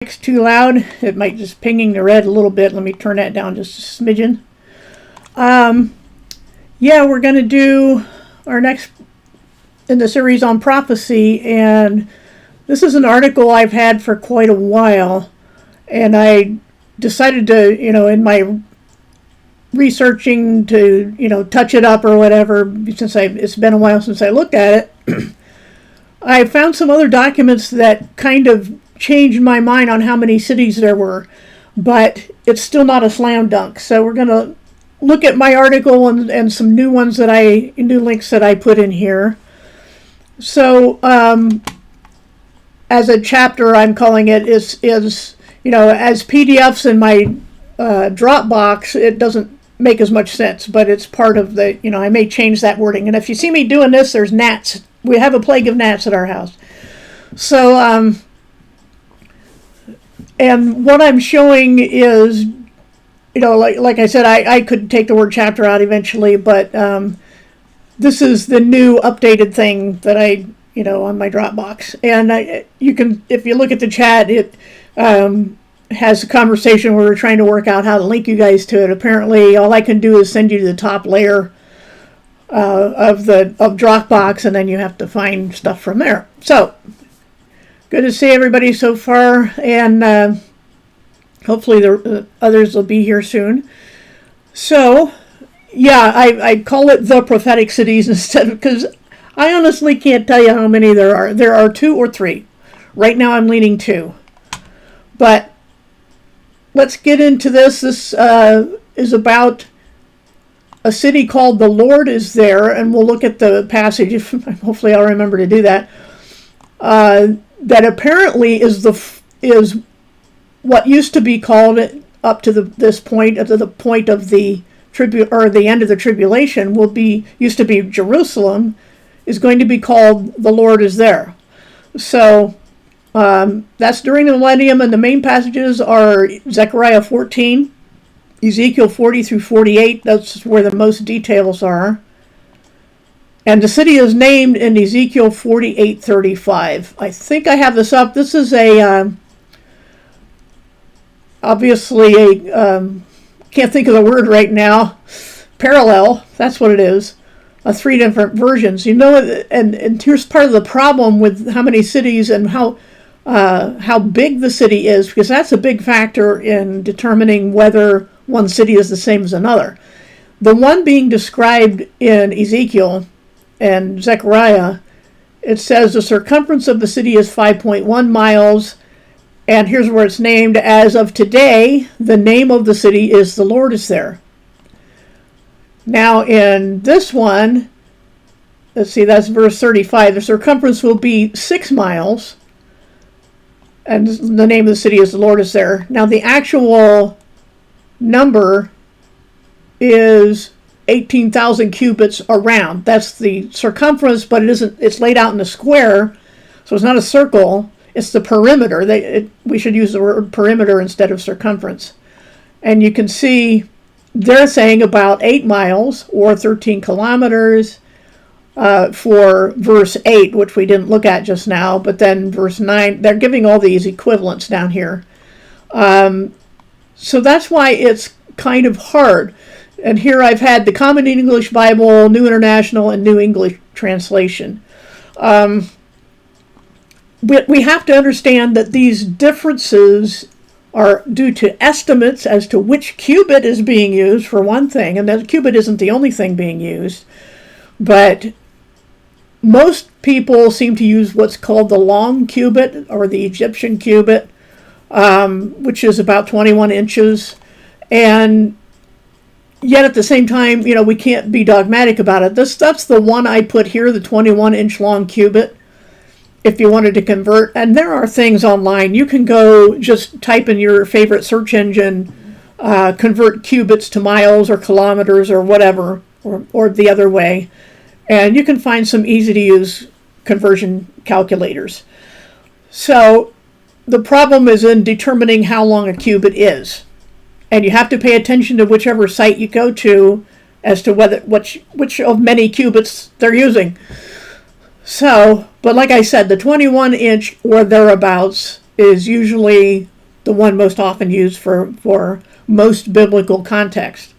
It's too loud. It might just pinging the red a little bit. Let me turn that down just a smidgen. Yeah, we're going to do our next in the series on prophecy, and this is an article I've had for quite a while, and I decided to, in my researching to, touch it up or whatever, since it's been a while since I looked at it. I found some other documents that kind of changed my mind on how many cities there were, but it's still not a slam dunk. So we're going to look at my article and some new ones new links that I put in here. So as a chapter, I'm calling it, is as PDFs in my Dropbox, it doesn't make as much sense, but it's part of the, I may change that wording. And if you see me doing this, there's gnats. We have a plague of gnats at our house. So, and what I'm showing is, like I said, I could take the word chapter out eventually, but this is the new updated thing that I, on my Dropbox. And you can, if you look at the chat, it has a conversation where we're trying to work out how to link you guys to it. Apparently, all I can do is send you to the top layer of Dropbox, and then you have to find stuff from there. So, good to see everybody so far, and hopefully the others will be here soon. So, yeah, I call it the Prophetic Cities instead of, because I honestly can't tell you how many there are. There are 2 or 3. Right now I'm leaning 2. But let's get into this. This is about a city called The Lord is There, and we'll look at the passage, hopefully I'll remember to do that, that apparently is what used to be called, up to this point, at the point of the the end of the tribulation, used to be Jerusalem, is going to be called The Lord is There. So that's during the millennium, and the main passages are Zechariah 14, Ezekiel 40 through 48. That's where the most details are. And the city is named in Ezekiel 48:35. I think I have this up. This is obviously can't think of the word right now. Parallel. That's what it is. 3 different versions. And here's part of the problem with how many cities and how big the city is, because that's a big factor in determining whether one city is the same as another. The one being described in Ezekiel and Zechariah, it says the circumference of the city is 5.1 miles, and here's where it's named. As of today, the name of the city is The Lord is There. Now in this one, let's see, that's verse 35, the circumference will be 6 miles, and the name of the city is The Lord is There. Now the actual number is 18,000 cubits around. That's the circumference, but it's laid out in a square, so it's not a circle, it's the perimeter. We should use the word perimeter instead of circumference. And you can see they're saying about 8 miles or 13 kilometers for verse 8, which we didn't look at just now, but then verse 9, they're giving all these equivalents down here. So that's why it's kind of hard. And here I've had the Common English Bible, New International, and New English Translation. We have to understand that these differences are due to estimates as to which cubit is being used, for one thing, and that cubit isn't the only thing being used, but most people seem to use what's called the long cubit, or the Egyptian cubit, which is about 21 inches, and yet at the same time, we can't be dogmatic about it. That's the one I put here, the 21-inch long cubit, if you wanted to convert. And there are things online. You can go just type in your favorite search engine, convert cubits to miles or kilometers or whatever, or the other way, and you can find some easy-to-use conversion calculators. So the problem is in determining how long a cubit is. And you have to pay attention to whichever site you go to as to which of many cubits they're using. So, but like I said, the 21-inch or thereabouts is usually the one most often used for most biblical context.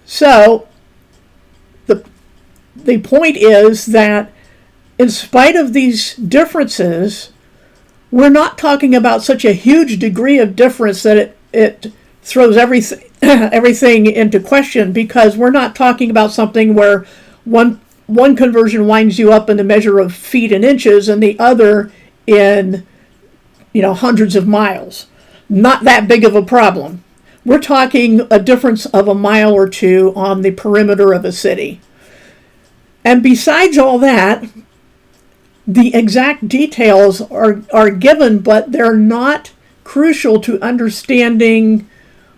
So the point is that in spite of these differences, we're not talking about such a huge degree of difference that it throws everything into question, because we're not talking about something where one conversion winds you up in the measure of feet and inches and the other in hundreds of miles. Not that big of a problem. We're talking a difference of a mile or two on the perimeter of a city. And besides all that, the exact details are given, but they're not crucial to understanding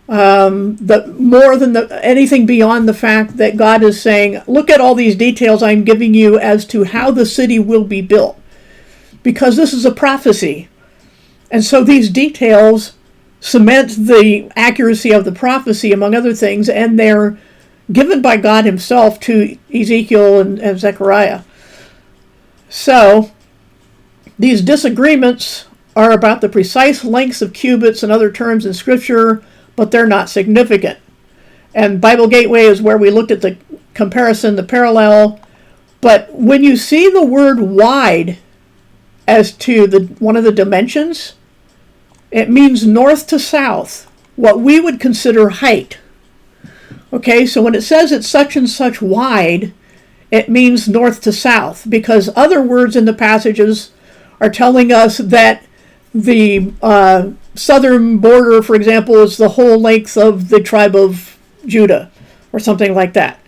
anything beyond the fact that God is saying, look at all these details I'm giving you as to how the city will be built. Because this is a prophecy. And so these details cement the accuracy of the prophecy, among other things, and they're given by God himself to Ezekiel and Zechariah. So these disagreements are about the precise lengths of cubits and other terms in Scripture, but they're not significant. And Bible Gateway is where we looked at the comparison, the parallel. But when you see the word wide as to one of the dimensions, it means north to south, what we would consider height. Okay, so when it says it's such and such wide, it means north to south, because other words in the passages are telling us that the southern border, for example, is the whole length of the tribe of Judah, or something like that.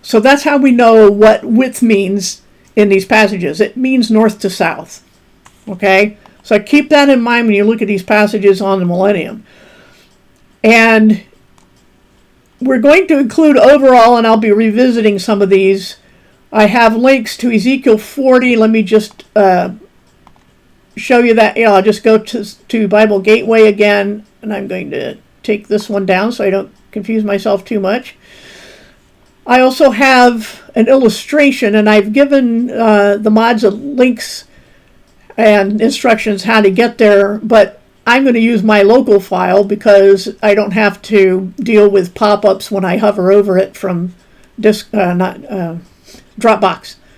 So that's how we know what width means in these passages. It means north to south. Okay, so keep that in mind when you look at these passages on the millennium. And we're going to include overall, and I'll be revisiting some of these. I have links to Ezekiel 40. Let me just show you that. I'll just go to Bible Gateway again, and I'm going to take this one down so I don't confuse myself too much. I also have an illustration, and I've given the mods links and instructions how to get there, but I'm going to use my local file because I don't have to deal with pop-ups when I hover over it from Dropbox.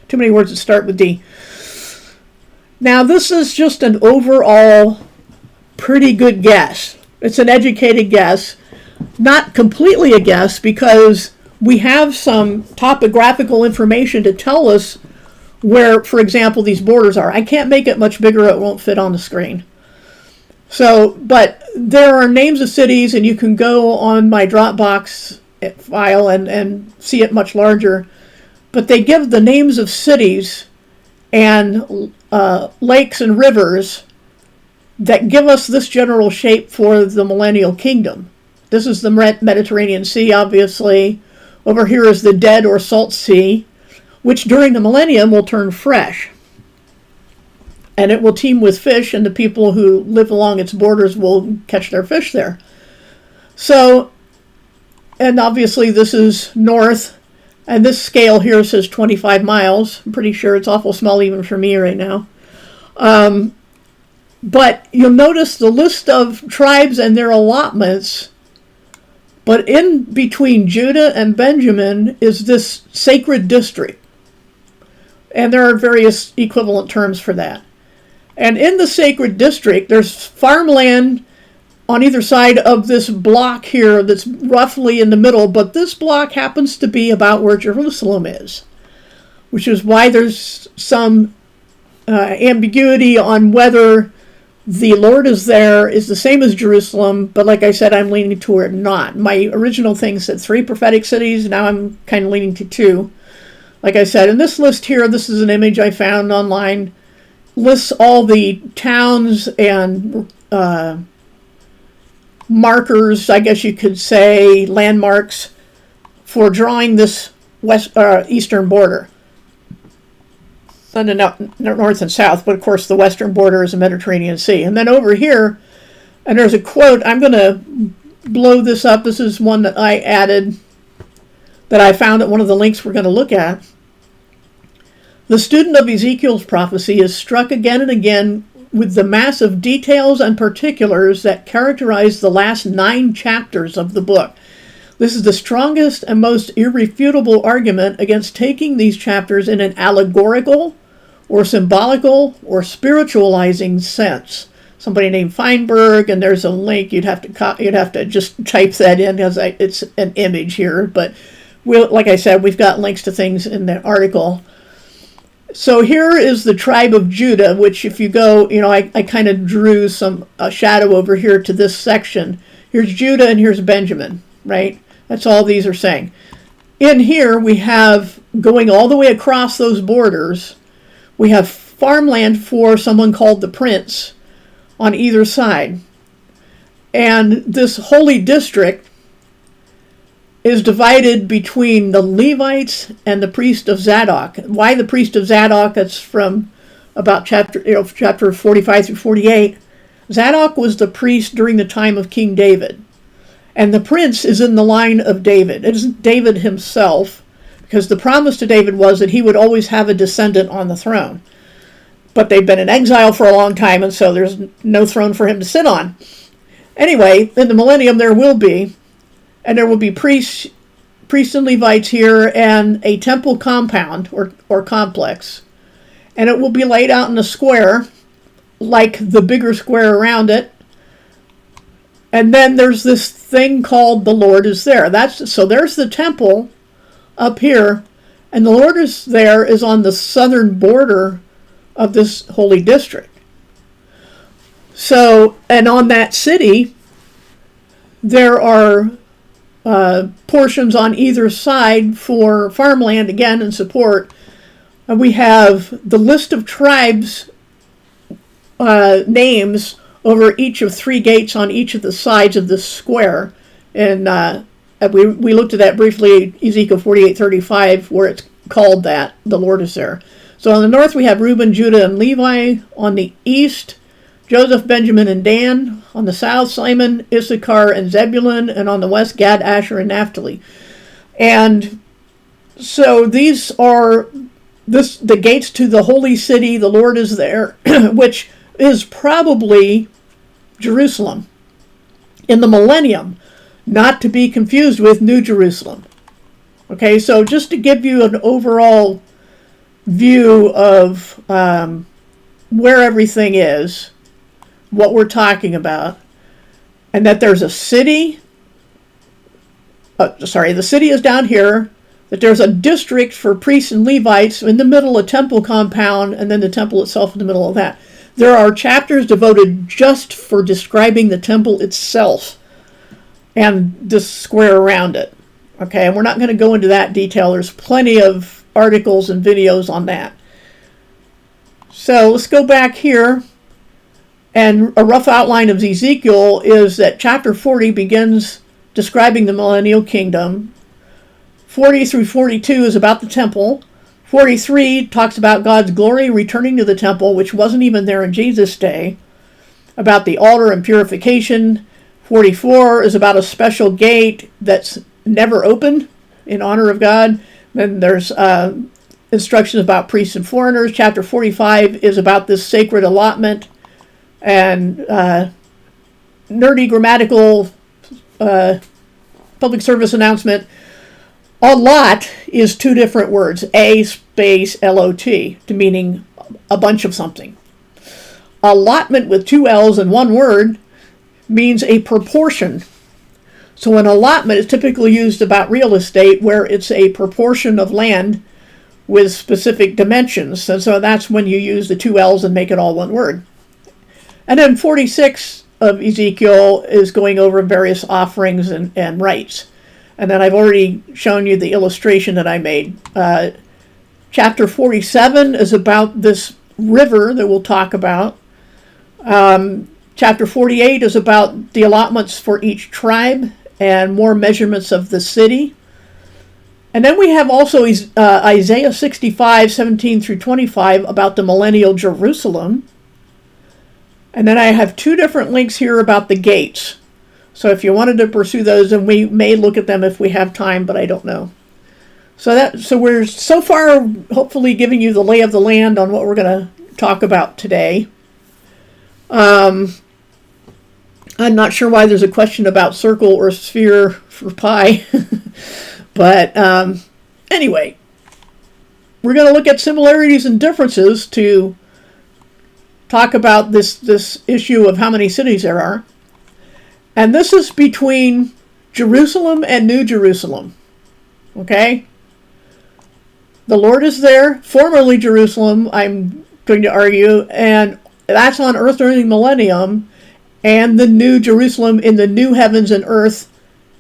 Too many words that start with D. Now, this is just an overall pretty good guess. It's an educated guess. Not completely a guess, because we have some topographical information to tell us where, for example, these borders are. I can't make it much bigger. It won't fit on the screen. So, but there are names of cities, and you can go on my Dropbox file and see it much larger. But they give the names of cities and lakes and rivers that give us this general shape for the Millennial Kingdom. This is the Mediterranean Sea, obviously. Over here is the Dead or Salt Sea, which during the millennium will turn fresh. And it will teem with fish, and the people who live along its borders will catch their fish there. So, and obviously this is north, and this scale here says 25 miles. I'm pretty sure it's awful small even for me right now. But you'll notice the list of tribes and their allotments, but in between Judah and Benjamin is this sacred district. And there are various equivalent terms for that. And in the sacred district, there's farmland on either side of this block here that's roughly in the middle, but this block happens to be about where Jerusalem is, which is why there's some ambiguity on whether the Lord is there is the same as Jerusalem, but like I said, I'm leaning toward not. My original thing said 3 prophetic cities, now I'm kind of leaning to 2. Like I said, in this list here, this is an image I found online, lists all the towns and markers, I guess you could say, landmarks, for drawing this eastern border. And the north and south, but of course the western border is the Mediterranean Sea. And then over here, and there's a quote, I'm going to blow this up. This is one that I added, that I found at one of the links we're going to look at. The student of Ezekiel's prophecy is struck again and again with the massive details and particulars that characterize the last 9 chapters of the book. This is the strongest and most irrefutable argument against taking these chapters in an allegorical or symbolical or spiritualizing sense. Somebody named Feinberg, and there's a link. You'd have to just type that in because it's an image here. But like I said, we've got links to things in the article. So here is the tribe of Judah, which if you go, I kind of drew a shadow over here to this section. Here's Judah and here's Benjamin, right? That's all these are saying. In here we have, going all the way across those borders, we have farmland for someone called the prince on either side. And this holy district is divided between the Levites and the priest of Zadok. Why the priest of Zadok? That's from about chapter 45 through 48. Zadok was the priest during the time of King David. And the prince is in the line of David. It isn't David himself, because the promise to David was that he would always have a descendant on the throne. But they've been in exile for a long time, and so there's no throne for him to sit on. Anyway, in the millennium there will be, and there will be priests and Levites here, and a temple compound or complex. And it will be laid out in a square, like the bigger square around it. And then there's this thing called the Lord is there. So there's the temple up here, and the Lord is there is on the southern border of this holy district. So, and on that city, there are portions on either side for farmland, again, and support. And we have the list of tribes names over each of 3 gates on each of the sides of this square. And we looked at that briefly, Ezekiel 48:35, where it's called that, the Lord is there. So on the north we have Reuben, Judah, and Levi. On the east, Joseph, Benjamin, and Dan. On the south, Simon, Issachar, and Zebulun. And on the west, Gad, Asher, and Naphtali. And so these are the gates to the holy city. The Lord is there, which is probably Jerusalem in the millennium, not to be confused with New Jerusalem. Okay, so just to give you an overall view of where everything is, what we're talking about, and that there's a city, the city is down here, that there's a district for priests and Levites, in the middle a temple compound, and then the temple itself in the middle of that. There are chapters devoted just for describing the temple itself and this square around it. Okay, and we're not going to go into that detail. There's plenty of articles and videos on that. So let's go back here. And a rough outline of Ezekiel is that chapter 40 begins describing the Millennial Kingdom. 40 through 42 is about the temple. 43 talks about God's glory returning to the temple, which wasn't even there in Jesus' day. About the altar and purification. 44 is about a special gate that's never opened in honor of God. Then there's instructions about priests and foreigners. Chapter 45 is about this sacred allotment and nerdy grammatical public service announcement. A lot is 2 different words, A space L-O-T, to meaning a bunch of something. Allotment with 2 L's and 1 word means a proportion. So an allotment is typically used about real estate, where it's a proportion of land with specific dimensions. And so that's when you use the 2 L's and make it all 1 word. And then 46 of Ezekiel is going over various offerings and rites. And then I've already shown you the illustration that I made. Chapter 47 is about this river that we'll talk about. Chapter 48 is about the allotments for each tribe and more measurements of the city. And then we have also Isaiah 65, 17 through 25 about the millennial Jerusalem. And then I have 2 different links here about the gates. So if you wanted to pursue those, and we may look at them if we have time, but I don't know. So we're so far hopefully giving you the lay of the land on what we're going to talk about today. I'm not sure why there's a question about circle or sphere for pi. But anyway, we're going to look at similarities and differences to talk about this issue of how many cities there are. And this is between Jerusalem and New Jerusalem. Okay? The Lord is there, formerly Jerusalem, I'm going to argue, and that's on earth during the millennium, and the New Jerusalem in the new heavens and earth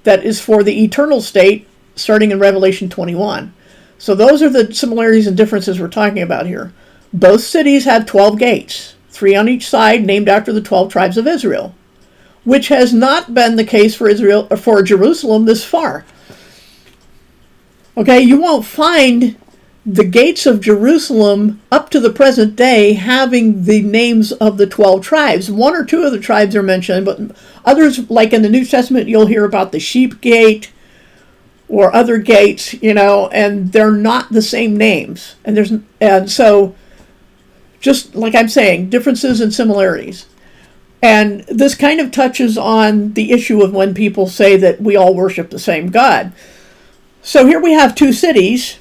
that is for the eternal state, starting in Revelation 21. So those are the similarities and differences we're talking about here. Both cities have 12 gates, 3 on each side, named after the 12 tribes of Israel, which has not been the case for Israel or for Jerusalem this far. Okay, you won't find the gates of Jerusalem up to the present day having the names of the 12 tribes. 1 or 2 of the tribes are mentioned, but others, like in the New Testament, you'll hear about the sheep gate or other gates, and they're not the same names. And so, just like I'm saying, differences and similarities. And this kind of touches on the issue of when people say that we all worship the same God. So here we have 2 cities.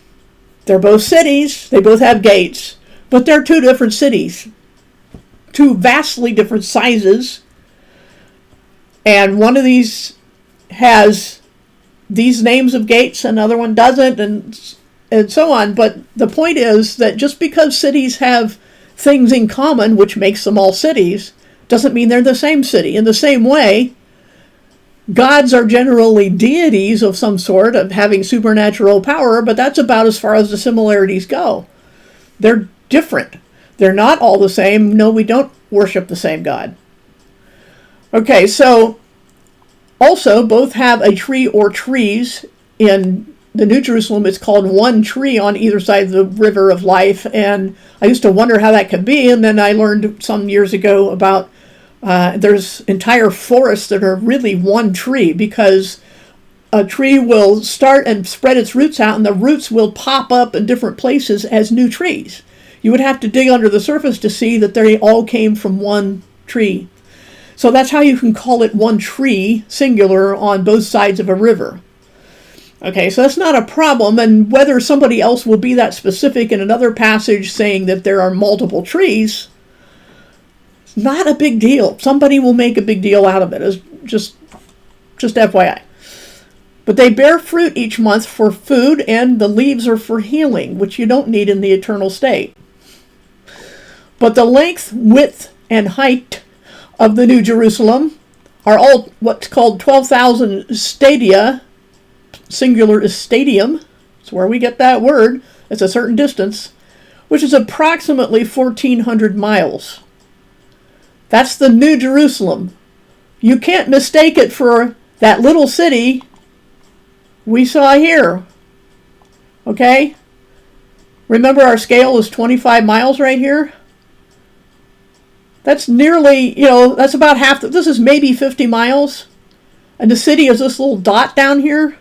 They're both cities, they both have gates, but they're 2 different cities. 2 vastly different sizes. And one of these has these names of gates, another one doesn't, and so on. But the point is that just because cities have things in common, which makes them all cities, doesn't mean they're the same city. In the same way, gods are generally deities of some sort, of having supernatural power, but that's about as far as the similarities go. They're different. They're not all the same. No, we don't worship the same God. Okay, so also both have a tree or trees. In the New Jerusalem, it's called one tree on either side of the river of life, and I used to wonder how that could be, and then I learned some years ago about there's entire forests that are really one tree, because a tree will start and spread its roots out, and the roots will pop up in different places as new trees. You would have to dig under the surface to see that they all came from one tree. So that's how you can call it one tree, singular, on both sides of a river. Okay, so that's not a problem, and whether somebody else will be that specific in another passage saying that there are multiple trees, not a big deal. Somebody will make a big deal out of it. It's just FYI. But they bear fruit each month for food, and the leaves are for healing, which you don't need in the eternal state. But the length, width, and height of the New Jerusalem are all what's called 12,000 stadia. Singular is stadium. It's where we get that word. It's a certain distance, which is approximately 1,400 miles. That's the New Jerusalem. You can't mistake it for that little city we saw here. Okay? Remember, our scale is 25 miles right here? That's nearly, that's about half. This is maybe 50 miles. And the city is this little dot down here.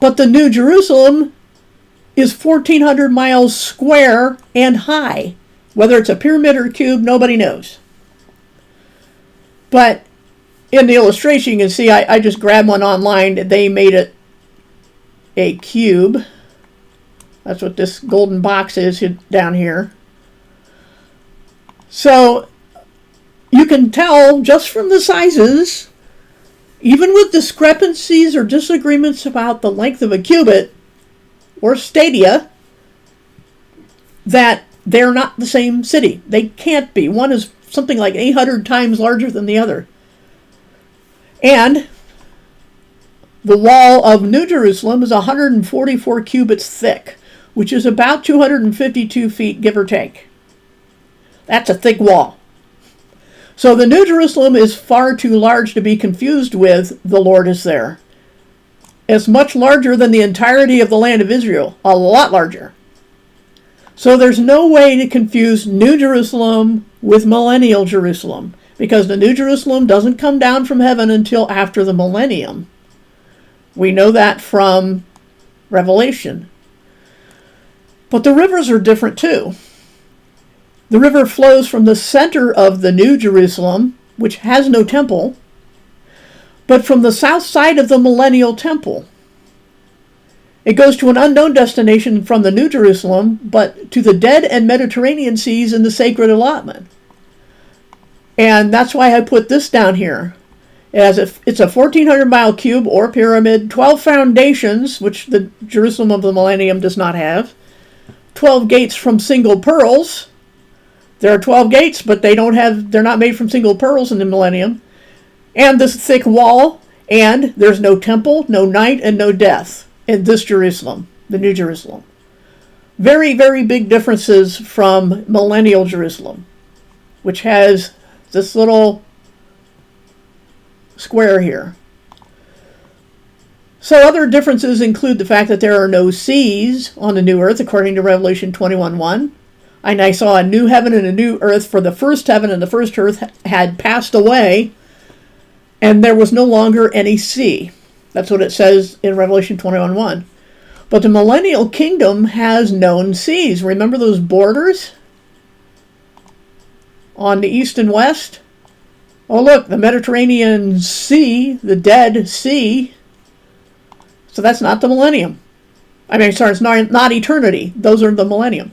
But the New Jerusalem is 1,400 miles square and high. Whether it's a pyramid or a cube, nobody knows. But in the illustration, you can see I just grabbed one online. They made it a cube. That's what this golden box is down here. So you can tell just from the sizes, even with discrepancies or disagreements about the length of a cubit or stadia, that they're not the same city. They can't be. One is something like 800 times larger than the other. And the wall of New Jerusalem is 144 cubits thick, which is about 252 feet, give or take. That's a thick wall. So the New Jerusalem is far too large to be confused with the Lord is there. It's much larger than the entirety of the land of Israel, a lot larger. So there's no way to confuse New Jerusalem with Millennial Jerusalem, because the New Jerusalem doesn't come down from heaven until after the millennium. We know that from Revelation. But the rivers are different too. The river flows from the center of the New Jerusalem, which has no temple, but from the south side of the Millennial Temple. It goes to an unknown destination from the New Jerusalem, but to the Dead and Mediterranean seas in the sacred allotment. And that's why I put this down here. It's a 1,400-mile cube or pyramid, 12 foundations, which the Jerusalem of the Millennium does not have, 12 gates from single pearls. There are 12 gates, but they're not made from single pearls in the Millennium. And this thick wall, and there's no temple, no night, and no death in this Jerusalem, the New Jerusalem. Very, very big differences from Millennial Jerusalem, which has this little square here. So other differences include the fact that there are no seas on the new earth, according to Revelation 21:1. And I saw a new heaven and a new earth, for the first heaven and the first earth had passed away, and there was no longer any sea. That's what it says in Revelation 21:1. But the Millennial Kingdom has known seas. Remember those borders on the east and west? Oh, look, the Mediterranean Sea, the Dead Sea. So that's not the Millennium. It's not eternity. Those are the Millennium.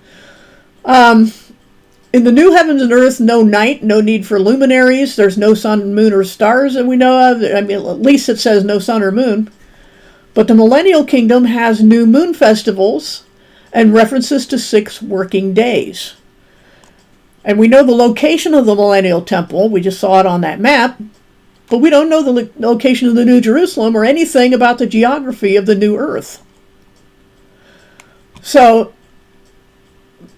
In the new heavens and earth, no night, no need for luminaries. There's no sun, moon, or stars that we know of. At least it says no sun or moon. But the Millennial Kingdom has new moon festivals and references to 6 working days. And we know the location of the Millennial Temple. We just saw it on that map. But we don't know the location of the New Jerusalem or anything about the geography of the new earth. So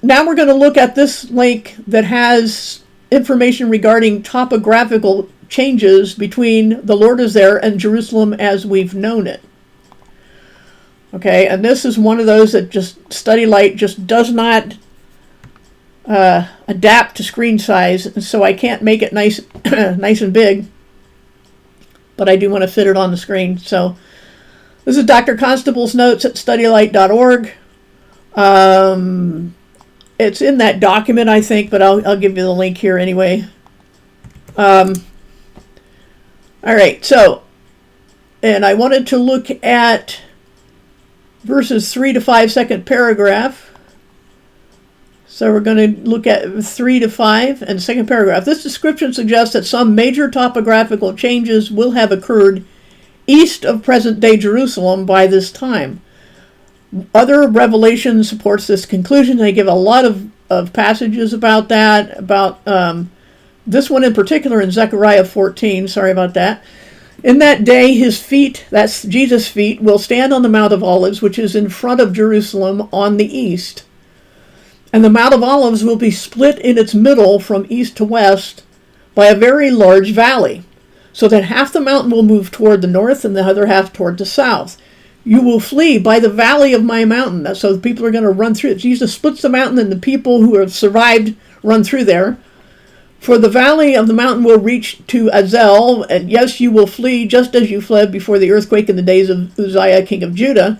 now we're going to look at this link that has information regarding topographical changes between the Lord is there and Jerusalem as we've known it. Okay, and this is one of those that just Study Light just does not adapt to screen size, so I can't make it nice and big, but I do want to fit it on the screen. So this is Dr. Constable's notes at studylight.org. It's in that document, I think, but I'll give you the link here anyway. All right, so, and I wanted to look at verses 3 to 5, second paragraph. So we're going to look at 3 to 5 and second paragraph. This description suggests that some major topographical changes will have occurred east of present-day Jerusalem by this time. Other revelation supports this conclusion. They give a lot of passages about that, about this one in particular in Zechariah 14. Sorry about that. In that day, his feet, that's Jesus' feet, will stand on the Mount of Olives, which is in front of Jerusalem on the east. And the Mount of Olives will be split in its middle from east to west by a very large valley, so that half the mountain will move toward the north and the other half toward the south. You will flee by the valley of my mountain. So the people are going to run through it. Jesus splits the mountain, and the people who have survived run through there. For the valley of the mountain will reach to Azel, and yes, you will flee just as you fled before the earthquake in the days of Uzziah, king of Judah.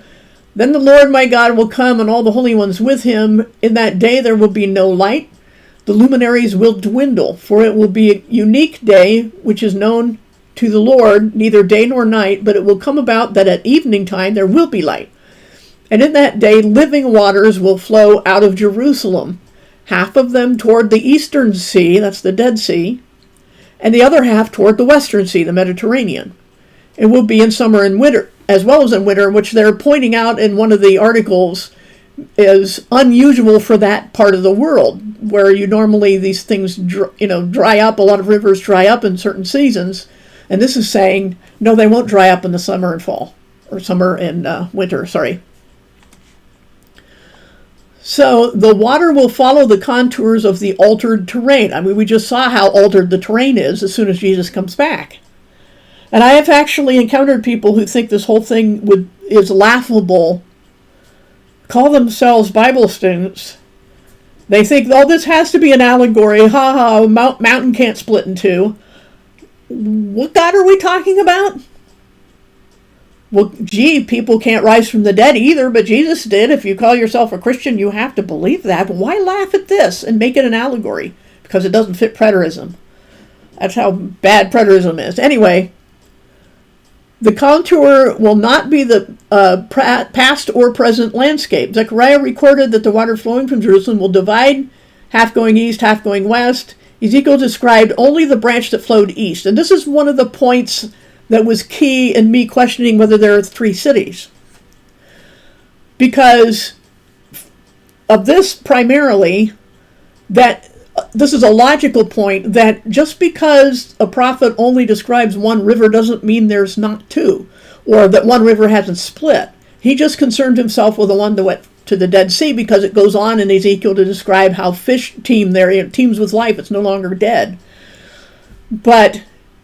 Then the Lord my God will come, and all the holy ones with him. In that day there will be no light. The luminaries will dwindle, for it will be a unique day, which is known to the Lord, neither day nor night, but it will come about that at evening time there will be light. And in that day living waters will flow out of Jerusalem, half of them toward the eastern sea, that's the Dead Sea, and the other half toward the western sea, the Mediterranean. It will be in summer and winter, as well as in winter, which they're pointing out in one of the articles is unusual for that part of the world, where you normally these things dry up. A lot of rivers dry up in certain seasons, and this is saying no, they won't dry up in the summer and fall, or summer and winter. Sorry. So the water will follow the contours of the altered terrain. I mean, we just saw how altered the terrain is as soon as Jesus comes back. And I have actually encountered people who think this whole thing is laughable, call themselves Bible students. They think, oh, this has to be an allegory. Ha ha, mountain can't split in two. What God are we talking about? Well, gee, people can't rise from the dead either, but Jesus did. If you call yourself a Christian, you have to believe that. But why laugh at this and make it an allegory? Because it doesn't fit preterism. That's how bad preterism is. Anyway, the contour will not be the past or present landscape. Zechariah recorded that the water flowing from Jerusalem will divide, half going east, half going west. Ezekiel described only the branch that flowed east. And this is one of the points that was key in me questioning whether there are 3 cities. Because of this primarily, that this is a logical point, that just because a prophet only describes one river doesn't mean there's not 2, or that one river hasn't split. He just concerned himself with the one that went to the Dead Sea, because it goes on in Ezekiel to describe how fish teem there, it teems with life, it's no longer dead. But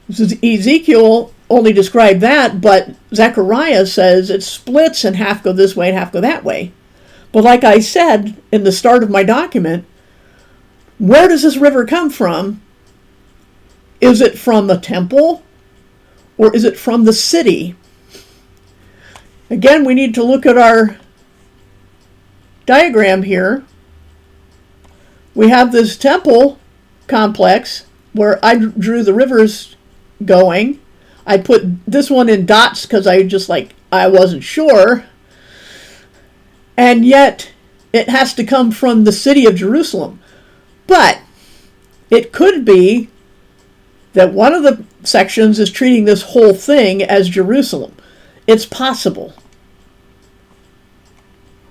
Ezekiel only described that, but Zechariah says it splits and half go this way and half go that way. But like I said in the start of my document, where does this river come from? Is it from the temple, or is it from the city? Again, we need to look at our diagram here. We have this temple complex where I drew the rivers going. I put this one in dots because I wasn't sure. And yet it has to come from the city of Jerusalem. But it could be that one of the sections is treating this whole thing as Jerusalem. It's possible.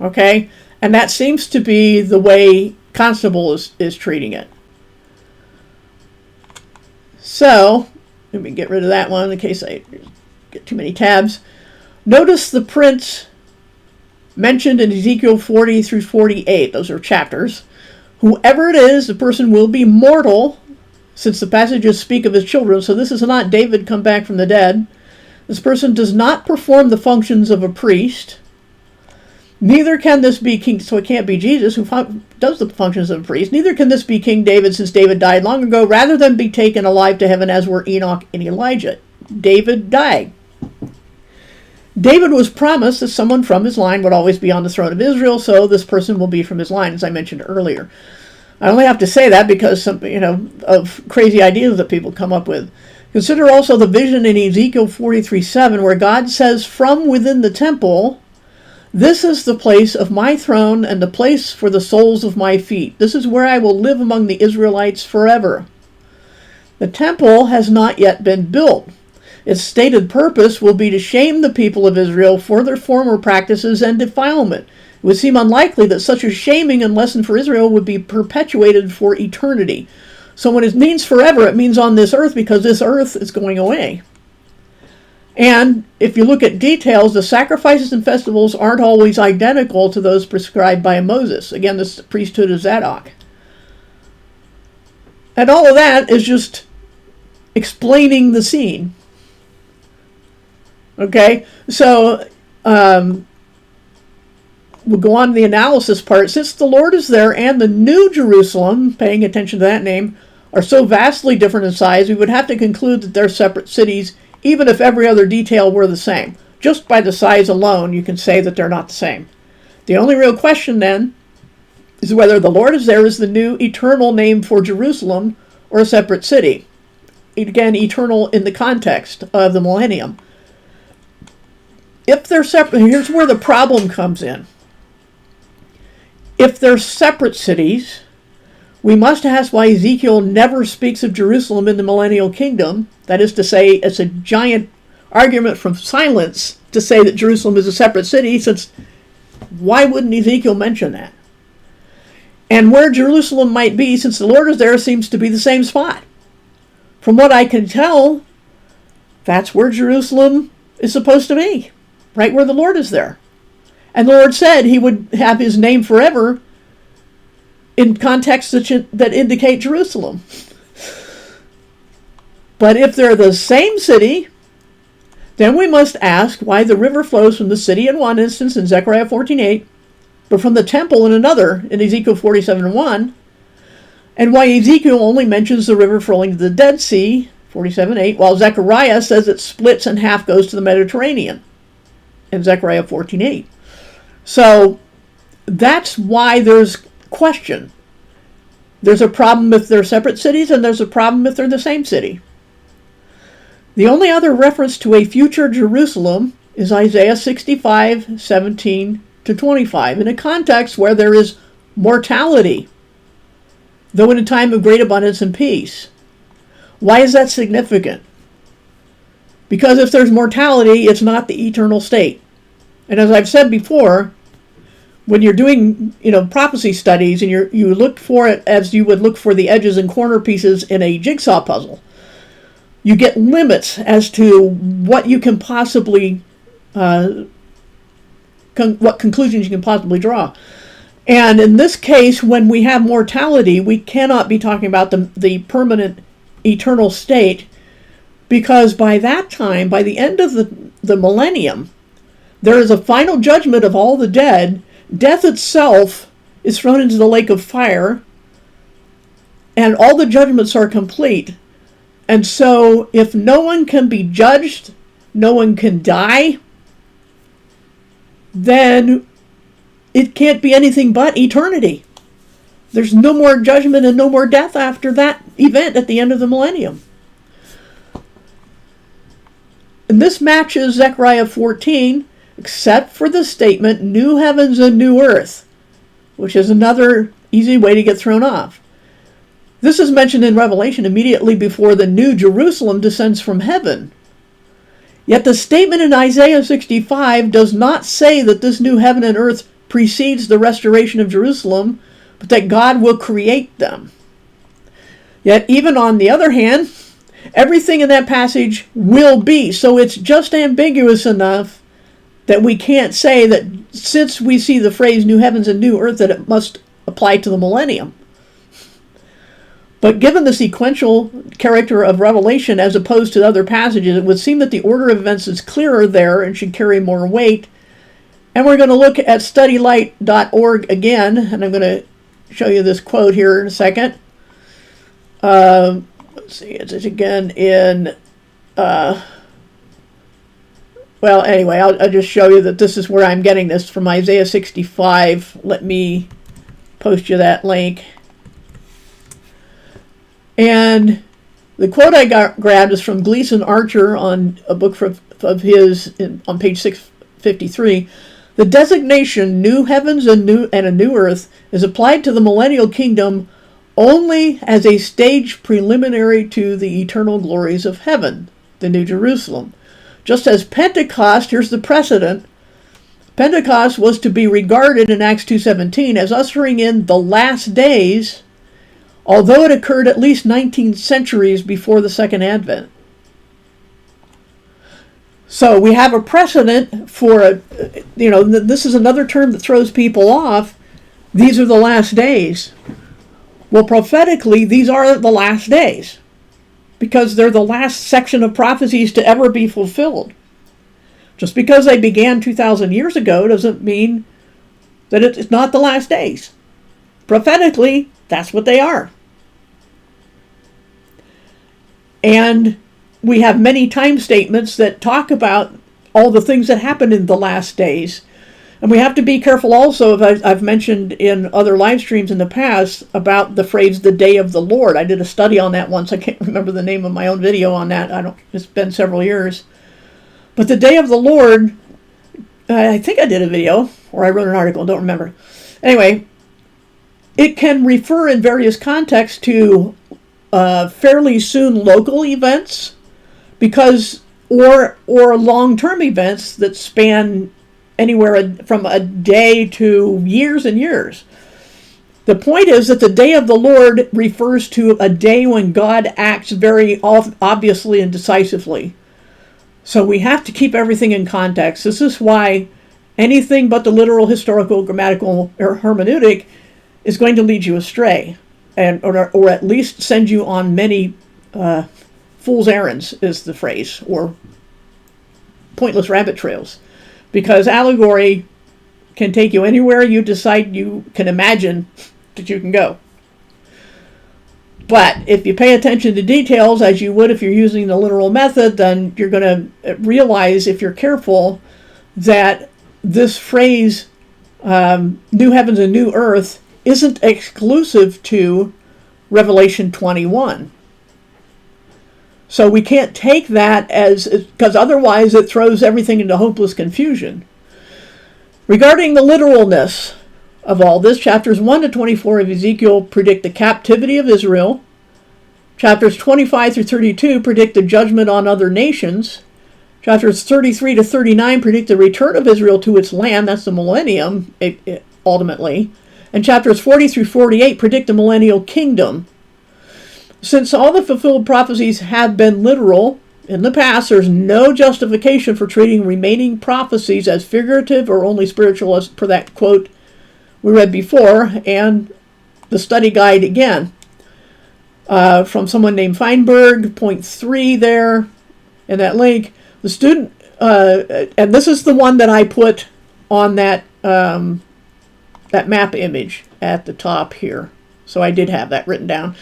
Okay? And that seems to be the way Constable is treating it. So, let me get rid of that one in case I get too many tabs. Notice the prince mentioned in Ezekiel 40 through 48. Those are chapters. Whoever it is, the person will be mortal, since the passages speak of his children. So this is not David come back from the dead. This person does not perform the functions of a priest. Neither can this be King, so it can't be Jesus who does the functions of a priest. Neither can this be King David, since David died long ago, rather than be taken alive to heaven as were Enoch and Elijah. David died. David was promised that someone from his line would always be on the throne of Israel, so this person will be from his line, as I mentioned earlier. I only have to say that because of crazy ideas that people come up with. Consider also the vision in Ezekiel 43:7, where God says, "From within the temple, this is the place of my throne and the place for the soles of my feet. This is where I will live among the Israelites forever." The temple has not yet been built. Its stated purpose will be to shame the people of Israel for their former practices and defilement. It would seem unlikely that such a shaming and lesson for Israel would be perpetuated for eternity. So when it means forever, it means on this earth, because this earth is going away. And if you look at details, the sacrifices and festivals aren't always identical to those prescribed by Moses. Again, this is the priesthood of Zadok. And all of that is just explaining the scene. Okay, so we'll go on to the analysis part. Since the Lord is there and the New Jerusalem, paying attention to that name, are so vastly different in size, we would have to conclude that they're separate cities, even if every other detail were the same. Just by the size alone, you can say that they're not the same. The only real question then is whether the Lord is there is the new eternal name for Jerusalem or a separate city. Again, eternal in the context of the millennium. If they're separate, here's where the problem comes in. If they're separate cities, we must ask why Ezekiel never speaks of Jerusalem in the Millennial Kingdom. That is to say, it's a giant argument from silence to say that Jerusalem is a separate city, since why wouldn't Ezekiel mention that? And where Jerusalem might be, since the Lord is there, seems to be the same spot. From what I can tell, that's where Jerusalem is supposed to be, right where the Lord is there. And the Lord said he would have his name forever in contexts that indicate Jerusalem. But if they're the same city, then we must ask why the river flows from the city in one instance in Zechariah 14:8, but from the temple in another in Ezekiel 47:1, and why Ezekiel only mentions the river flowing to the Dead Sea, 47:8, while Zechariah says it splits and half goes to the Mediterranean. and Zechariah 14:8. So that's why there's question. There's a problem if they're separate cities, and there's a problem if they're the same city. The only other reference to a future Jerusalem is Isaiah 65:17-25, in a context where there is mortality, though in a time of great abundance and peace. Why is that significant? Because if there's mortality, it's not the eternal state. And as I've said before, when you're doing, prophecy studies, and you look for it as you would look for the edges and corner pieces in a jigsaw puzzle, you get limits as to what you can possibly, what conclusions you can possibly draw. And in this case, when we have mortality, we cannot be talking about the permanent eternal state, because by that time, by the end of the millennium, there is a final judgment of all the dead. Death itself is thrown into the lake of fire, and all the judgments are complete. And so if no one can be judged, no one can die, then it can't be anything but eternity. There's no more judgment and no more death after that event at the end of the millennium. And this matches Zechariah 14, except for the statement, new heavens and new earth, which is another easy way to get thrown off. This is mentioned in Revelation immediately before the new Jerusalem descends from heaven. Yet the statement in Isaiah 65 does not say that this new heaven and earth precedes the restoration of Jerusalem, but that God will create them. Yet even on the other hand, everything in that passage will be. So it's just ambiguous enough that we can't say that since we see the phrase new heavens and new earth, that it must apply to the millennium. But given the sequential character of Revelation as opposed to other passages, it would seem that the order of events is clearer there and should carry more weight. And we're going to look at studylight.org again, and I'm going to show you this quote here in a second. Let's see, it's again in, well, anyway, I'll just show you that this is where I'm getting this from Isaiah 65. Let me post you that link. And the quote I grabbed is from Gleason Archer on a book of his on page 653. The designation new heavens and a new earth is applied to the millennial kingdom only as a stage preliminary to the eternal glories of heaven, the New Jerusalem. Just as Pentecost, here's the precedent, Pentecost was to be regarded in Acts 2:17 as ushering in the last days, although it occurred at least 19 centuries before the Second Advent. So we have a precedent for, this is another term that throws people off. These are the last days. Well, prophetically, these are the last days, because they're the last section of prophecies to ever be fulfilled. Just because they began 2,000 years ago doesn't mean that it's not the last days. Prophetically, that's what they are. And we have many time statements that talk about all the things that happened in the last days. And we have to be careful also, if I've mentioned in other live streams in the past, about the phrase, the day of the Lord. I did a study on that once. I can't remember the name of my own video on that. It's been several years. But the day of the Lord, I think I did a video, or I wrote an article, don't remember. Anyway, it can refer in various contexts to fairly soon local events, or long-term events that span anywhere from a day to years and years. The point is that the day of the Lord refers to a day when God acts very obviously and decisively. So we have to keep everything in context. This is why anything but the literal, historical, grammatical, or hermeneutic is going to lead you astray, or at least send you on many fool's errands, is the phrase, or pointless rabbit trails. Because allegory can take you anywhere you decide you can imagine that you can go. But if you pay attention to details, as you would if you're using the literal method, then you're going to realize, if you're careful, that this phrase, new heavens and new earth, isn't exclusive to Revelation 21. So we can't take that as, because otherwise it throws everything into hopeless confusion. Regarding the literalness of all this, chapters 1 to 24 of Ezekiel predict the captivity of Israel. Chapters 25 through 32 predict the judgment on other nations. Chapters 33 to 39 predict the return of Israel to its land. That's the millennium, ultimately. And chapters 40 through 48 predict the Millennial Kingdom. Since all the fulfilled prophecies have been literal in the past, there's no justification for treating remaining prophecies as figurative or only spiritual, as per that quote we read before, and the study guide again. From someone named Feinberg, point 3 there in that link. The student, and this is the one that I put on that map image at the top here. So I did have that written down.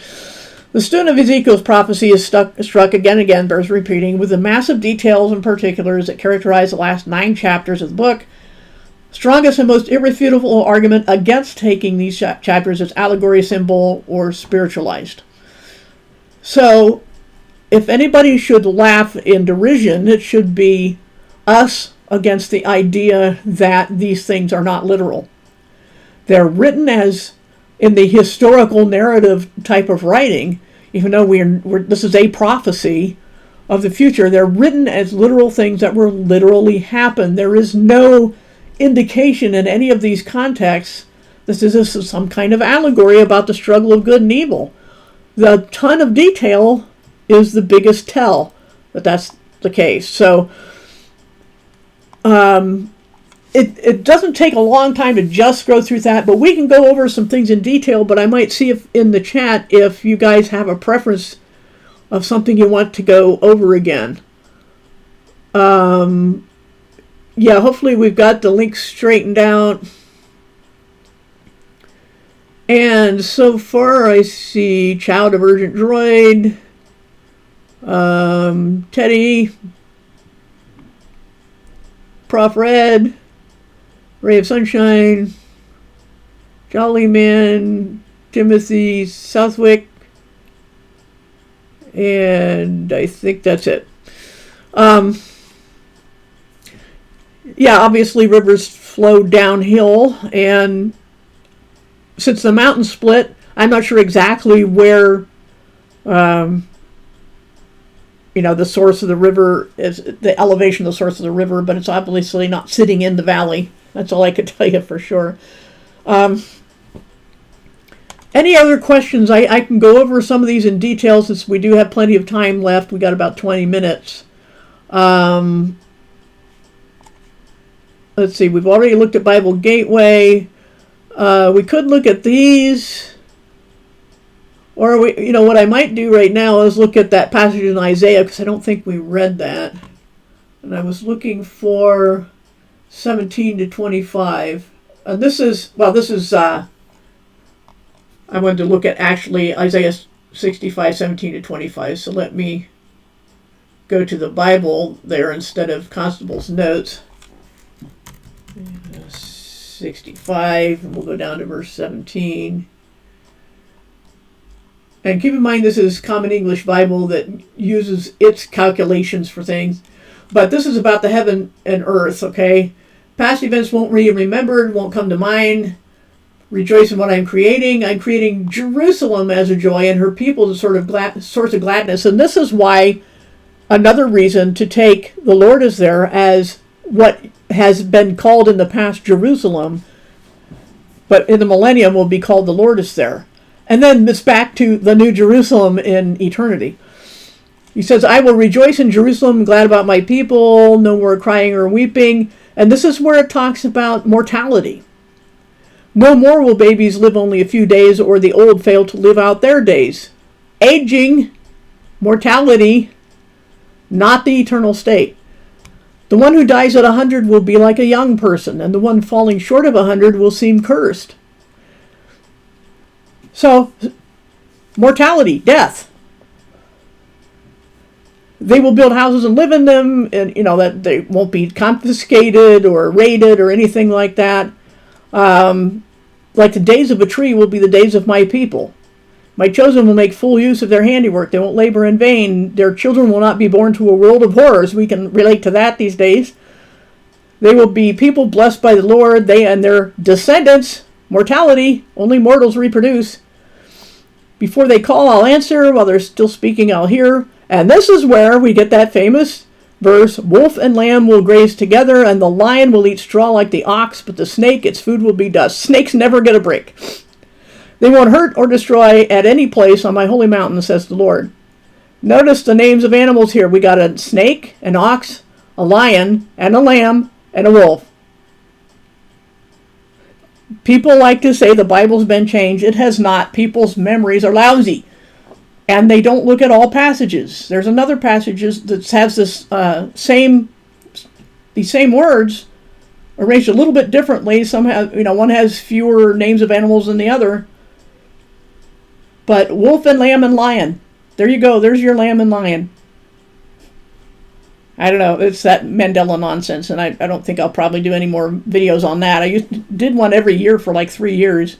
The student of Ezekiel's prophecy is struck again and again, bears repeating, with the massive details and particulars that characterize the last 9 chapters of the book. Strongest and most irrefutable argument against taking these chapters as allegory, symbol, or spiritualized. So, if anybody should laugh in derision, it should be us against the idea that these things are not literal. They're written as in the historical narrative type of writing, even though this is a prophecy of the future. They're written as literal things that will literally happen. There is no indication in any of these contexts this is some kind of allegory about the struggle of good and evil. The ton of detail is the biggest tell that that's the case. So it doesn't take a long time to just go through that, but we can go over some things in detail. But I might see if in the chat if you guys have a preference of something you want to go over again. Yeah, hopefully we've got the links straightened out. And so far I see Child of Urgent Droid, Teddy, Prof Red, Ray of Sunshine, Jolly Man, Timothy Southwick, and I think that's it. Yeah, obviously rivers flow downhill, and since the mountain split, I'm not sure exactly where, the source of the river is, the elevation of the source of the river, but it's obviously not sitting in the valley. That's all I could tell you for sure. Any other questions? I can go over some of these in detail since we do have plenty of time left. We got about 20 minutes. Let's see, we've already looked at Bible Gateway. We could look at these, or what I might do right now is look at that passage in Isaiah, because I don't think we read that. And I was looking for 17 to 25. I wanted to look at actually Isaiah 65, 17 to 25. So let me go to the Bible there instead of Constable's notes. 65, and we'll go down to verse 17. And keep in mind this is Common English Bible that uses its calculations for things. But this is about the heaven and earth, okay? Past events won't be remembered, won't come to mind. Rejoice in what I'm creating. I'm creating Jerusalem as a joy and her people as a source of gladness. And this is why another reason to take the Lord is there as what has been called in the past Jerusalem, but in the millennium will be called the Lord is there. And then it's back to the New Jerusalem in eternity. He says, I will rejoice in Jerusalem, glad about my people, no more crying or weeping. And this is where it talks about mortality. No more will babies live only a few days, or the old fail to live out their days. Aging, mortality, not the eternal state. The one who dies at 100 will be like a young person, and the one falling short of 100 will seem cursed. So, mortality, death. They will build houses and live in them, and that they won't be confiscated or raided or anything like that. Like the days of a tree will be the days of my people. My chosen will make full use of their handiwork. They won't labor in vain. Their children will not be born to a world of horrors. We can relate to that these days. They will be people blessed by the Lord. They and their descendants, mortality, only mortals reproduce. Before they call, I'll answer. While they're still speaking, I'll hear. And this is where we get that famous verse, wolf and lamb will graze together, and the lion will eat straw like the ox, but the snake, its food will be dust. Snakes never get a break. They won't hurt or destroy at any place on my holy mountain, says the Lord. Notice the names of animals here. We got a snake, an ox, a lion, and a lamb, and a wolf. People like to say the Bible's been changed. It has not. People's memories are lousy, and they don't look at all passages. There's another passage that has this these same words arranged a little bit differently. Some have, one has fewer names of animals than the other. But wolf and lamb and lion. There you go. There's your lamb and lion. I don't know. It's that Mandela nonsense, and I don't think I'll probably do any more videos on that. I did one every year for like 3 years.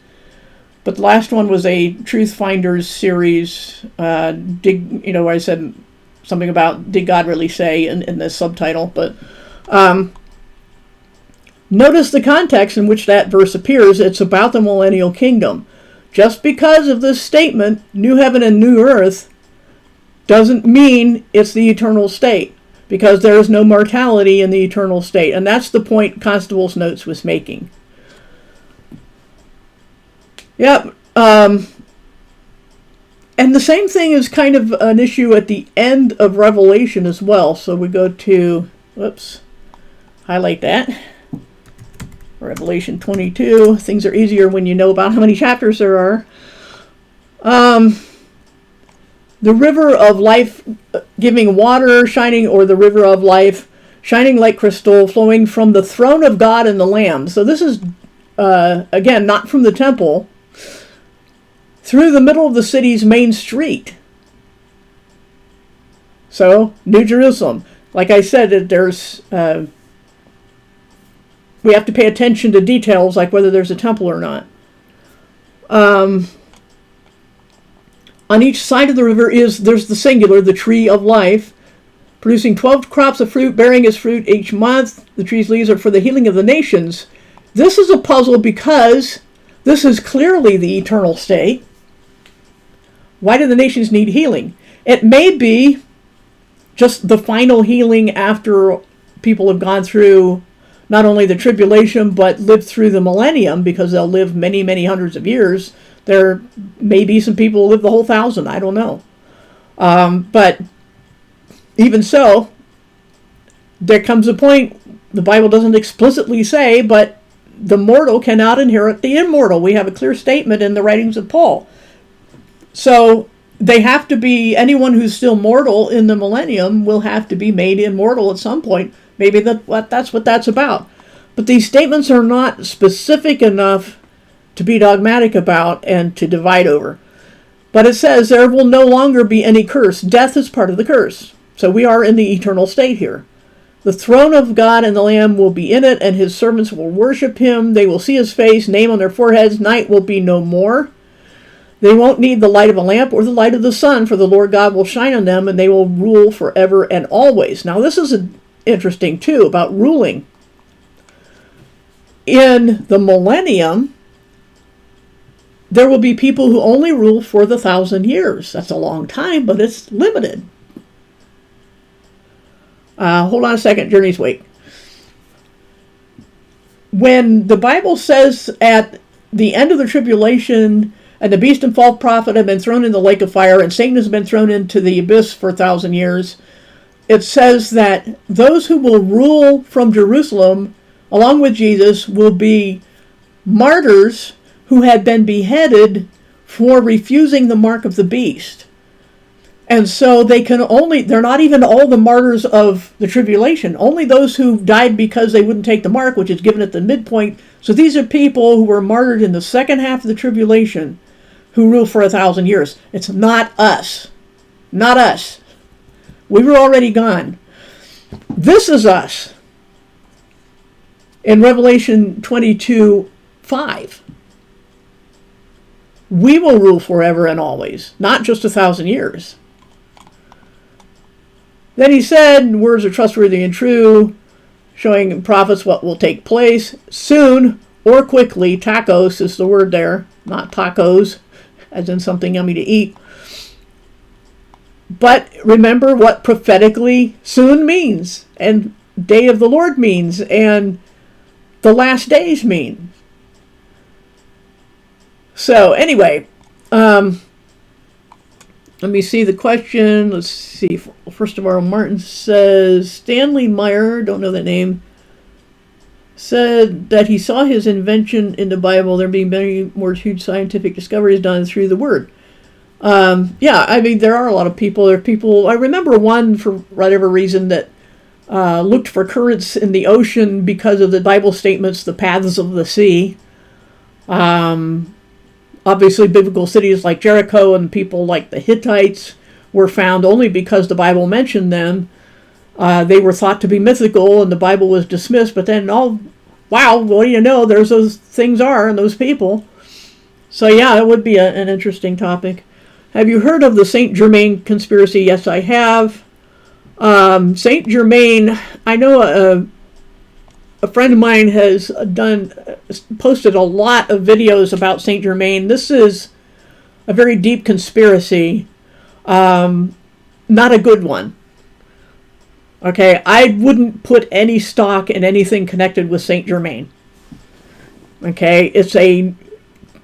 But the last one was a Truth Finders series. Where I said something about, did God really say, in the subtitle. But notice the context in which that verse appears. It's about the Millennial Kingdom. Just because of this statement, new heaven and new earth, doesn't mean it's the eternal state, because there is no mortality in the eternal state. And that's the point Constable's Notes was making. Yep. And the same thing is kind of an issue at the end of Revelation as well. So we go to, highlight that. Revelation 22. Things are easier when you know about how many chapters there are. The river of life giving water shining, or the river of life shining like crystal, flowing from the throne of God and the Lamb. So this is, again, not from the temple. Through the middle of the city's main street. So, New Jerusalem. Like I said, there's... we have to pay attention to details, like whether there's a temple or not. On each side of the river there's the singular, the tree of life, producing 12 crops of fruit, bearing its fruit each month. The tree's leaves are for the healing of the nations. This is a puzzle because this is clearly the eternal state. Why do the nations need healing? It may be just the final healing after people have gone through not only the tribulation, but lived through the millennium, because they'll live many, many hundreds of years. There may be some people who live the whole 1,000. I don't know. But even so, there comes a point, the Bible doesn't explicitly say, but the mortal cannot inherit the immortal. We have a clear statement in the writings of Paul. So they have to be, anyone who's still mortal in the millennium will have to be made immortal at some point. Maybe that's what that's about. But these statements are not specific enough to be dogmatic about and to divide over. But it says there will no longer be any curse. Death is part of the curse. So we are in the eternal state here. The throne of God and the Lamb will be in it, and his servants will worship him. They will see his face, name on their foreheads. Night will be no more. They won't need the light of a lamp or the light of the sun, for the Lord God will shine on them, and they will rule forever and always. Now this is interesting too, about ruling. In the millennium, there will be people who only rule for the 1,000 years. That's a long time, but it's limited. Hold on a second, Journey's Wake. When the Bible says at the end of the tribulation, and the beast and false prophet have been thrown in the lake of fire, and Satan has been thrown into the abyss for 1,000 years, it says that those who will rule from Jerusalem, along with Jesus, will be martyrs who had been beheaded for refusing the mark of the beast. And so they're not even all the martyrs of the tribulation, only those who died because they wouldn't take the mark, which is given at the midpoint. So these are people who were martyred in the second half of the tribulation, who rule for 1,000 years. It's not us. Not us. We were already gone. This is us. In Revelation 22:5. We will rule forever and always, not just 1,000 years. Then he said, words are trustworthy and true, showing prophets what will take place soon or quickly. Tacos is the word there, not tacos, as in something yummy to eat. But remember what prophetically soon means, and day of the Lord means, and the last days mean. So anyway, let me see the question. Let's see. First of all, Martin says, Stanley Meyer, don't know the name, said that he saw his invention in the Bible, there being many more huge scientific discoveries done through the Word. Yeah, I mean, there are a lot of people. There are people, I remember one, for whatever reason, that looked for currents in the ocean because of the Bible statements, the paths of the sea. Obviously, biblical cities like Jericho and people like the Hittites were found only because the Bible mentioned them. They were thought to be mythical, and the Bible was dismissed. But then, oh, wow, what do you know? There's those things are and those people. So yeah, it would be an interesting topic. Have you heard of the Saint-Germain Conspiracy? Yes, I have. Saint-Germain, I know a friend of mine has posted a lot of videos about Saint-Germain. This is a very deep conspiracy, not a good one. Okay, I wouldn't put any stock in anything connected with Saint-Germain. Okay, it's a,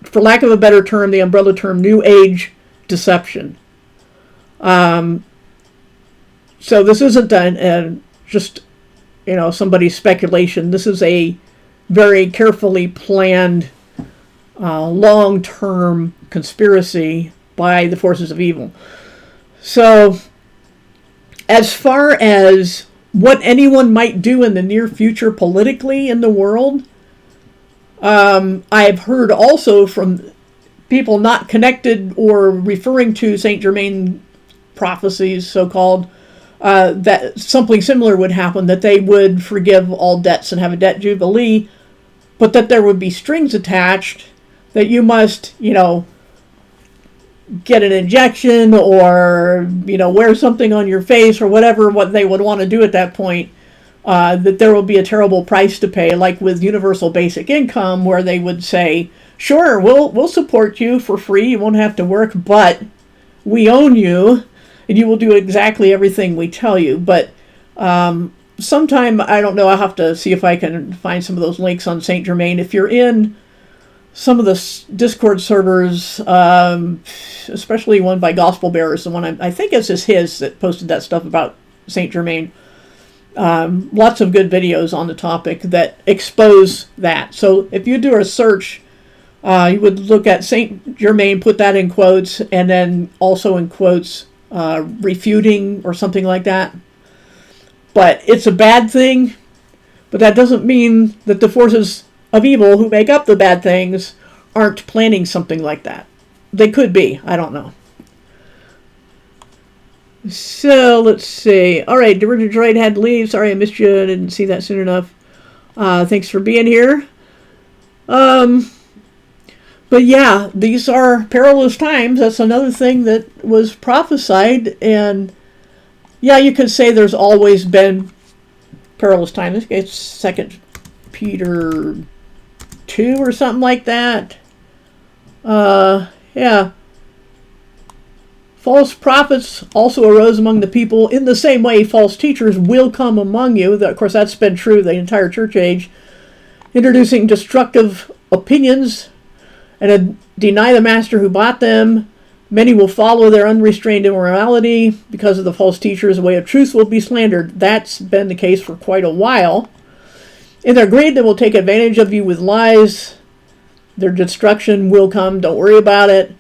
for lack of a better term, the umbrella term, New Age deception. So this isn't just, somebody's speculation. This is a very carefully planned, long-term conspiracy by the forces of evil. So, as far as what anyone might do in the near future politically in the world, I've heard also from people not connected or referring to Saint-Germain prophecies, so-called, that something similar would happen, that they would forgive all debts and have a debt jubilee, but that there would be strings attached, that you must, get an injection or, wear something on your face or whatever, what they would want to do at that point, that there will be a terrible price to pay, like with universal basic income, where they would say, sure, we'll support you for free, you won't have to work, but we own you, and you will do exactly everything we tell you. But sometime, I don't know, I'll have to see if I can find some of those links on Saint-Germain. If you're in some of the Discord servers, especially one by Gospel Bearers, the one I think it's his that posted that stuff about Saint-Germain. Lots of good videos on the topic that expose that. So if you do a search, you would look at Saint-Germain, put that in quotes, and then also in quotes, refuting or something like that. But it's a bad thing, but that doesn't mean that the forces of evil who make up the bad things aren't planning something like that. They could be. I don't know. So, let's see. All right, Divergent Droid had to leave. Sorry I missed you. I didn't see that soon enough. Thanks for being here. But yeah, these are perilous times. That's another thing that was prophesied. And yeah, you could say there's always been perilous times. It's 2 Peter 2 or something like that. Yeah. False prophets also arose among the people. In the same way, false teachers will come among you. Of course, that's been true the entire church age. Introducing destructive opinions and deny the master who bought them. Many will follow their unrestrained immorality. Because of the false teachers, the way of truth will be slandered. That's been the case for quite a while. In their greed, they will take advantage of you with lies. Their destruction will come. Don't worry about it.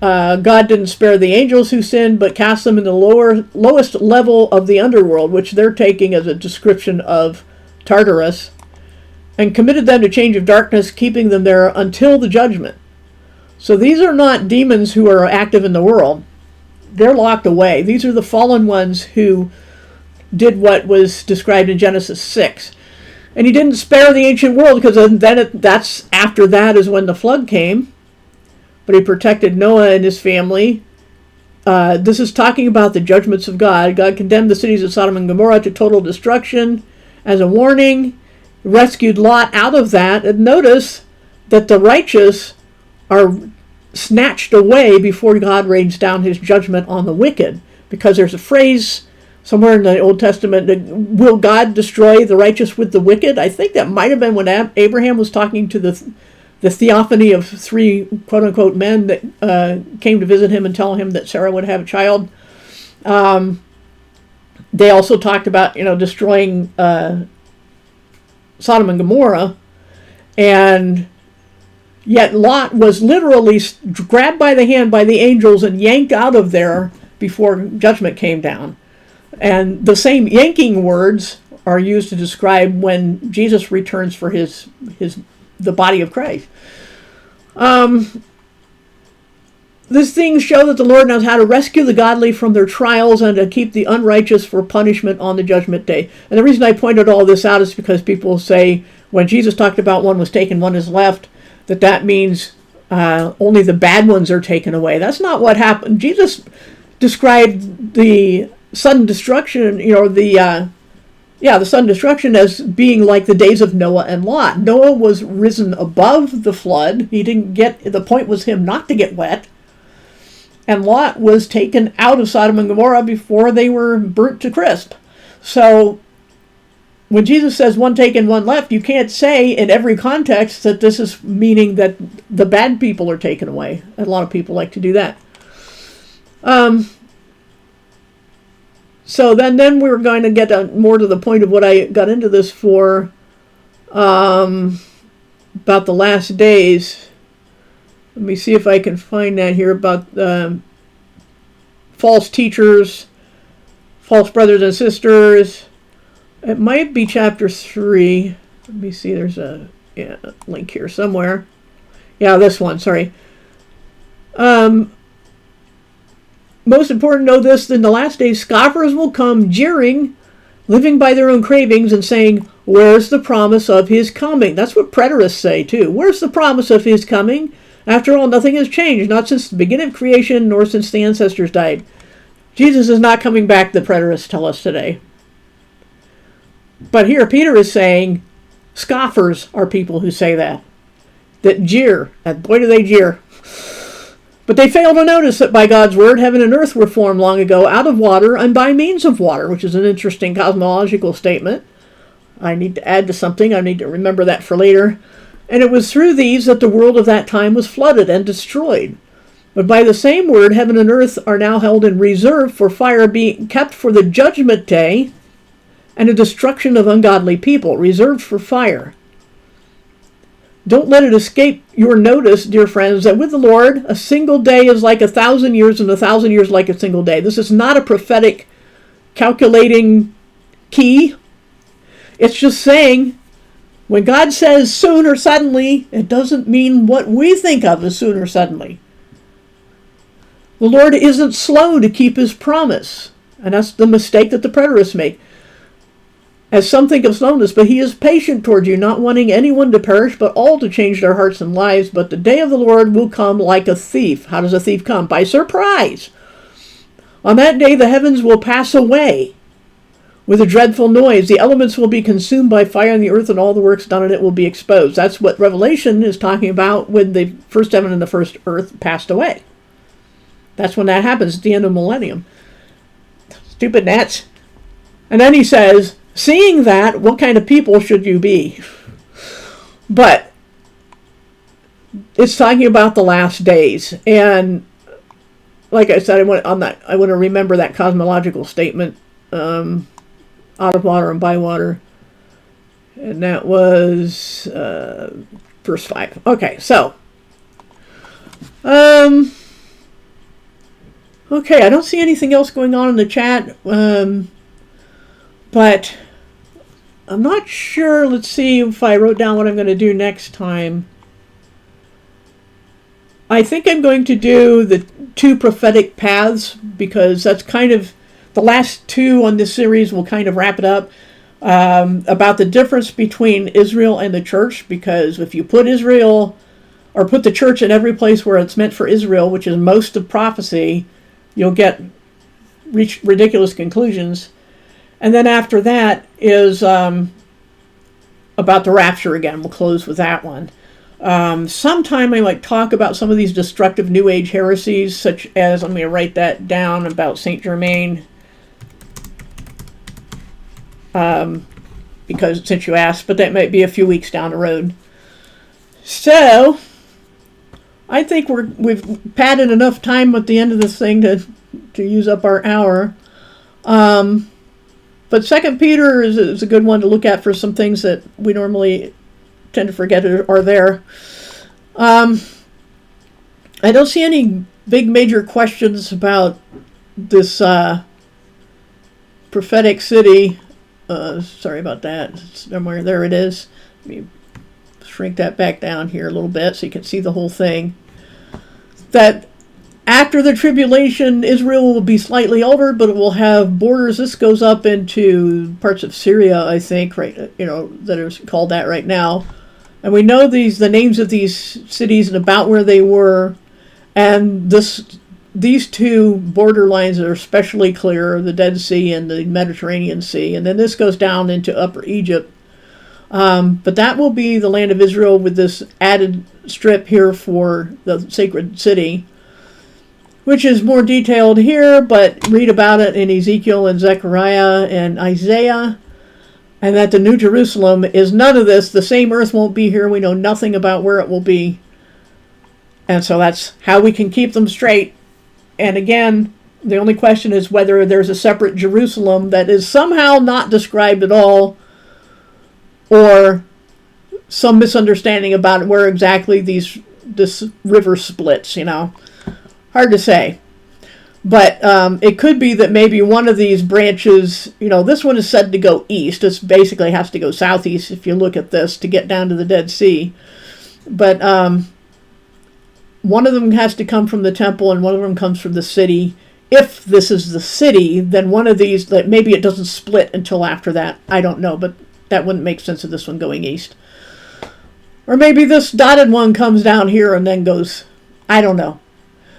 God didn't spare the angels who sinned, but cast them in the lowest level of the underworld, which they're taking as a description of Tartarus, and committed them to change of darkness, keeping them there until the judgment. So these are not demons who are active in the world. they're locked away. These are the fallen ones who did what was described in Genesis 6. And he didn't spare the ancient world, because that's after that is when the flood came. But he protected Noah and his family. This is talking about the judgments of God. God condemned the cities of Sodom and Gomorrah to total destruction as a warning, rescued Lot out of that. And notice that the righteous are snatched away before God rains down his judgment on the wicked. Because there's a phrase somewhere in the Old Testament, will God destroy the righteous with the wicked? I think that might have been when Abraham was talking to the theophany of three quote-unquote men that came to visit him and tell him that Sarah would have a child. They also talked about, destroying Sodom and Gomorrah. And yet Lot was literally grabbed by the hand by the angels and yanked out of there before judgment came down. And the same yanking words are used to describe when Jesus returns for the body of Christ. These things show that the Lord knows how to rescue the godly from their trials and to keep the unrighteous for punishment on the judgment day. And the reason I pointed all this out is because people say when Jesus talked about one was taken, one is left, that means only the bad ones are taken away. That's not what happened. Jesus described the sudden destruction, the sudden destruction as being like the days of Noah and Lot. Noah was risen above the flood. The point was him not to get wet. And Lot was taken out of Sodom and Gomorrah before they were burnt to crisp. So when Jesus says one taken, one left, you can't say in every context that this is meaning that the bad people are taken away. A lot of people like to do that. So then we're going to get more to the point of what I got into this for, about the last days. Let me see if I can find that here about false teachers, false brothers and sisters. It might be chapter 3. Let me see, there's a link here somewhere. Yeah, this one, sorry. Most important, know this: in the last days, scoffers will come jeering, living by their own cravings, and saying, where's the promise of his coming? That's what preterists say, too. Where's the promise of his coming? After all, nothing has changed, not since the beginning of creation, nor since the ancestors died. Jesus is not coming back, the preterists tell us today. But here, Peter is saying, scoffers are people who say that jeer, and boy do they jeer. But they fail to notice that by God's word, heaven and earth were formed long ago out of water and by means of water, which is an interesting cosmological statement. I need to add to something. I need to remember that for later. And it was through these that the world of that time was flooded and destroyed. But by the same word, heaven and earth are now held in reserve for fire, being kept for the judgment day and the destruction of ungodly people, reserved for fire. Don't let it escape your notice, dear friends, that with the Lord, a single day is like 1,000 years, and 1,000 years like a single day. This is not a prophetic calculating key. It's just saying, when God says soon or suddenly, it doesn't mean what we think of as soon or suddenly. The Lord isn't slow to keep his promise. And that's the mistake that the preterists make. As some think of slowness, but he is patient toward you, not wanting anyone to perish, but all to change their hearts and lives. But the day of the Lord will come like a thief. How does a thief come? By surprise. On that day the heavens will pass away with a dreadful noise. The elements will be consumed by fire, and the earth and all the works done in it will be exposed. That's what Revelation is talking about when the first heaven and the first earth passed away. That's when that happens at the end of the millennium. Stupid gnats. And then he says, seeing that, what kind of people should you be? But it's talking about the last days. And like I said, I want to remember that cosmological statement, out of water and by water. And that was verse 5. Okay, so. Okay, I don't see anything else going on in the chat. But I'm not sure. Let's see if I wrote down what I'm going to do next time. I think I'm going to do the two prophetic paths, because that's kind of the last two on this series will kind of wrap it up, about the difference between Israel and the church, because if you put Israel or put the church in every place where it's meant for Israel, which is most of prophecy, you'll reach ridiculous conclusions. And then after that is about the rapture again. We'll close with that one. Sometime I might talk about some of these destructive New Age heresies, such as, I'm going to write that down, about Saint-Germain, because since you asked, but that might be a few weeks down the road. So I think we've padded enough time at the end of this thing to use up our hour. But 2 Peter is a good one to look at for some things that we normally tend to forget are there. I don't see any big major questions about this prophetic city. Sorry about that. Somewhere there it is. Let me shrink that back down here a little bit so you can see the whole thing. That after the tribulation, Israel will be slightly older, but it will have borders. This goes up into parts of Syria, I think, right? That are called that right now. And we know the names of these cities and about where they were. And these two border lines are especially clear, the Dead Sea and the Mediterranean Sea. And then this goes down into Upper Egypt. But that will be the land of Israel, with this added strip here for the sacred city, which is more detailed here, but read about it in Ezekiel and Zechariah and Isaiah. And that the New Jerusalem is none of this. The same earth won't be here. We know nothing about where it will be. And so that's how we can keep them straight. And again, the only question is whether there's a separate Jerusalem that is somehow not described at all, or some misunderstanding about where exactly this river splits, Hard to say. But it could be that maybe one of these branches, this one is said to go east. This basically has to go southeast if you look at this to get down to the Dead Sea. But one of them has to come from the temple and one of them comes from the city. If this is the city, then one of these, that maybe it doesn't split until after that. I don't know, but that wouldn't make sense of this one going east. Or maybe this dotted one comes down here and then goes, I don't know.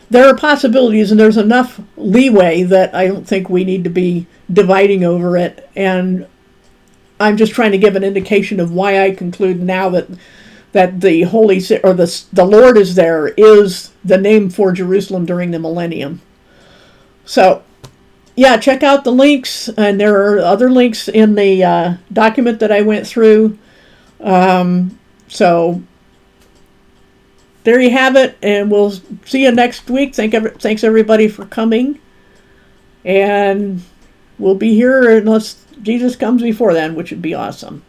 There are possibilities, and there's enough leeway that I don't think we need to be dividing over it. And I'm just trying to give an indication of why I conclude now that the Holy or the Lord is there is the name for Jerusalem during the millennium. So, yeah, check out the links, and there are other links in the document that I went through. So there you have it, and we'll see you next week. Thanks everybody for coming, and we'll be here unless Jesus comes before then, which would be awesome.